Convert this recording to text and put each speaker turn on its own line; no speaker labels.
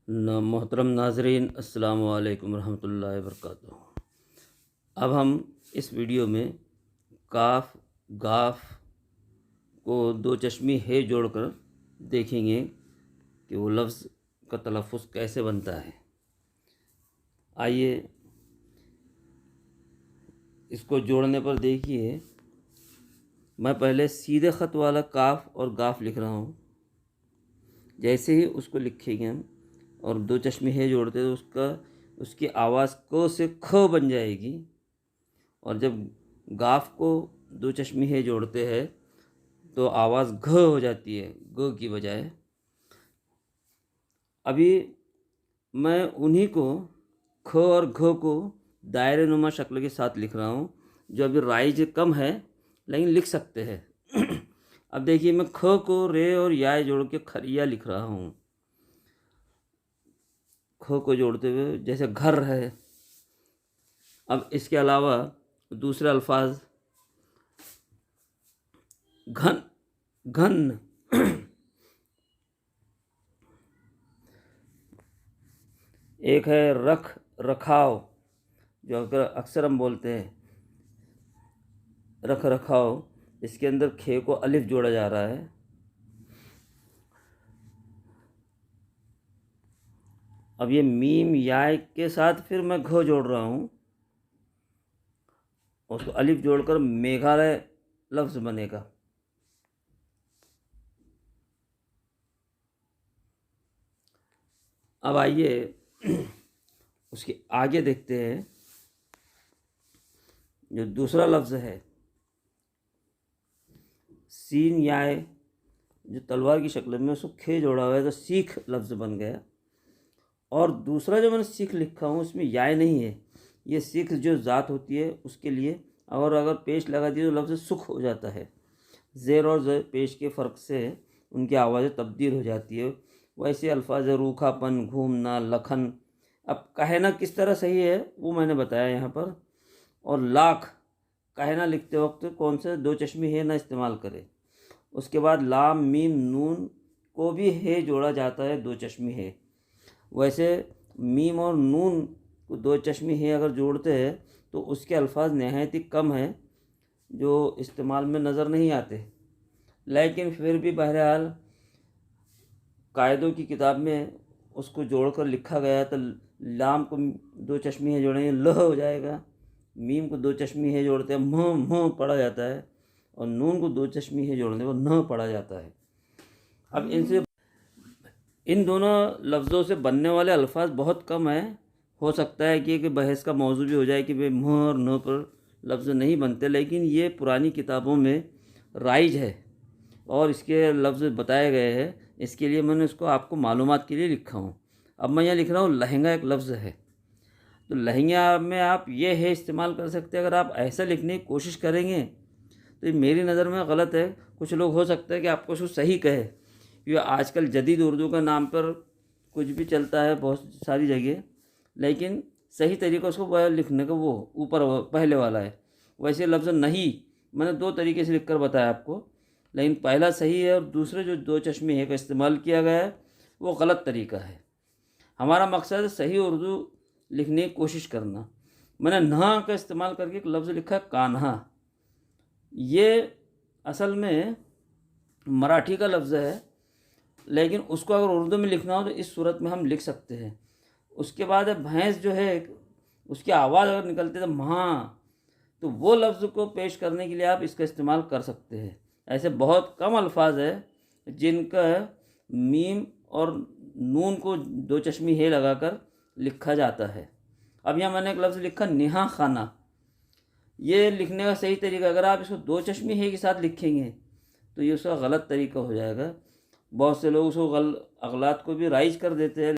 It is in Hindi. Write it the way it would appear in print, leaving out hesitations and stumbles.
मोहतरम नाजरीन, अस्सलाम वालेकुम रहमतुल्लाहि वबरकातुहू। अब हम इस वीडियो में काफ गाफ को दो चश्मी हे जोड़कर देखेंगे कि वो लफ्ज़ का तलफ़ुज़ कैसे बनता है। आइए इसको जोड़ने पर देखिए, मैं पहले सीधे ख़त वाला काफ और गाफ लिख रहा हूँ। जैसे ही उसको लिखेंगे हम और दो चश्मे हे जोड़ते तो उसकी आवाज़ क से ख बन जाएगी। और जब गाफ को दो चश्मे हे जोड़ते हैं तो आवाज़ घ हो जाती है, ग की बजाय। अभी मैं उन्हीं को ख और घ को दायरे नुमा शक्ल के साथ लिख रहा हूँ, जो अभी राइज कम है लेकिन लिख सकते हैं। अब देखिए, मैं ख को रे और या जोड़ के खरिया लिख रहा हूँ। ख को जोड़ते हुए जैसे घर है। अब इसके अलावा दूसरे अल्फाज घन घन एक है रख रखाव, जो अक्सर हम बोलते हैं रख रखाव। इसके अंदर खे को अलिफ जोड़ा जा रहा है। अब ये मीम या के साथ फिर मैं घ जोड़ रहा हूँ, उसको अलिफ जोड़कर मेघालय लफ्ज़ बनेगा। अब आइए उसके आगे देखते हैं, जो दूसरा लफ्ज़ है सीन याय, जो तलवार की शक्ल में, उसको खे जोड़ा हुआ है तो सीख लफ्ज़ बन गया। और दूसरा जो मैंने सीख लिखा हूँ उसमें याय नहीं है, ये सीख जो ज़ात होती है उसके लिए, और अगर पेश लगा दिए तो लफ्ज़ सुख हो जाता है। ज़ेर और पेश के फ़र्क से उनकी आवाज़ें तब्दील हो जाती है। वैसे अल्फाज रूखापन, घूमना, लखन, अब कहना किस तरह सही है वो मैंने बताया यहाँ पर। और लाख, कहना लिखते वक्त कौन से दो चश्मे हे ना इस्तेमाल करें। उसके बाद लाम मीम नून को भी हे जोड़ा जाता है, दो चश्मे हे। वैसे मीम और नून को दो चश्मे हे अगर जोड़ते हैं तो उसके अल्फाज नहायत ही कम हैं, जो इस्तेमाल में नज़र नहीं आते। लेकिन फिर भी बहरहाल कायदों की किताब में उसको जोड़कर लिखा गया है, तो लाम को दो चश्मे हे जोड़ेंगे ल हो जाएगा, मीम को दो चश्मे हे जोड़ते हैं म पढ़ा जाता है, और नून को दो चश्मे हे जोड़ने पर न पढ़ा जाता है। अब इन दोनों लफ्ज़ों से बनने वाले अल्फाज बहुत कम है। हो सकता है कि बहस का मौजू भी हो जाए कि भाई म और न पर लफ्ज़ नहीं बनते, लेकिन ये पुरानी किताबों में राइज है और इसके लफ्ज़ बताए गए हैं। इसके लिए मैंने इसको आपको मालूमात के लिए लिखा हूँ। अब मैं यहाँ लिख रहा हूँ लहंगा एक लफ्ज़ है, तो लहंगा में आप ये है इस्तेमाल कर सकते हैं। अगर आप ऐसा लिखने की कोशिश करेंगे तो ये मेरी नज़र में गलत है। कुछ लोग हो सकता है कि आपको उसको सही कहे, क्योंकि आजकल जदीद उर्दू का नाम पर कुछ भी चलता है बहुत सारी जगह, लेकिन सही तरीका उसको लिखने का वो ऊपर पहले वाला है। वैसे लफ्ज़ नहीं मैंने दो तरीके से लिखकर बताया आपको, लेकिन पहला सही है और दूसरे जो दो चश्मे है का इस्तेमाल किया गया है वो गलत तरीका है। हमारा मकसद है सही उर्दू लिखने की कोशिश करना। मैंने न का इस्तेमाल करके एक लफ्ज़ लिखा है कान्हा। ये असल में मराठी का लफ्ज़ है, लेकिन उसको अगर उर्दू में लिखना हो तो इस सूरत में हम लिख सकते हैं। उसके बाद भैंस जो है उसकी आवाज़ अगर निकलती है तो महाँ, तो वो लफ्ज़ को पेश करने के लिए आप इसका इस्तेमाल कर सकते हैं। ऐसे बहुत कम अल्फाज है जिनका मीम और नून को दो चश्मी हे लगाकर लिखा जाता है। अब यहाँ मैंने एक लफ्ज़ लिखा निहा खाना। ये लिखने का सही तरीका, अगर आप इसको दो चश्मे हे के साथ लिखेंगे तो ये उसका गलत तरीका हो जाएगा। बहुत से लोग उसको अगलात को भी राइज कर देते हैं।